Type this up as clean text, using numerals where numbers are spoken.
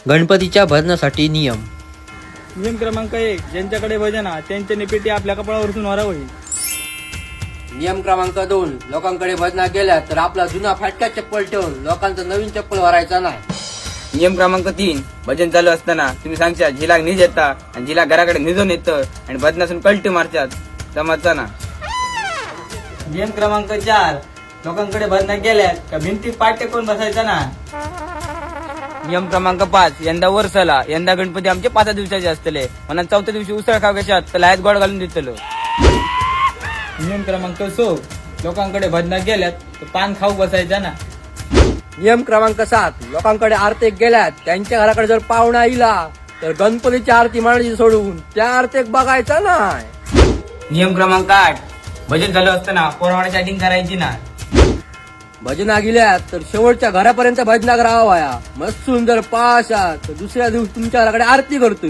गणपतीच्या भजनासाठी नियम. नियम क्रमांक 1, ज्यांच्याकडे भजन हा त्यांच्या निपेटी आपल्या कपाळावरून वरा होईल. नियम क्रमांक 2, लोकांकडे भजना गेल्या तर आपला जुना फाटक्या चप्पल ठेवून लोकांचं नवीन चप्पल भरायचा नाही. नियम क्रमांक 3, भजन चालू असताना तुम्ही सांगता जिला निज येता आणि जिला घराकडे निजून येतं आणि भजनासून कल्टी मारतात समजता ना. नियम क्रमांक 4, लोकांकडे भजना गेल्यात का भिंतीत पाठ टेकून बसायचा ना. नियम क्रमांक 5, यंदा वर्षाला यंदा गणपती आमचे 5 दिवसाचे असतले म्हणून 4थ्या दिवशी उसळ खाव कशात तर लायत गोड घालून देतलो. नियम क्रमांक 6, लोकांकडे भजना गेल्यात तर पान खाऊ बसायचा ना. नियम क्रमांक 7, लोकांकडे आरतेक गेल्यात त्यांच्या घराकडे जर पाहुणा इला तर गणपतीची आरती मांडायची सोडून त्या आरतेक बघायचा नाही. नियम क्रमांक 8, भजन चालू असताना पोरावाने चॅटिंग करायची ना. भजना गेल्यात तर शेवटच्या घरापर्यंत भजना करावा. मस्त सुंदर पाशात तर दुसऱ्या दिवशी तुमच्या घराकडे आरती करतो.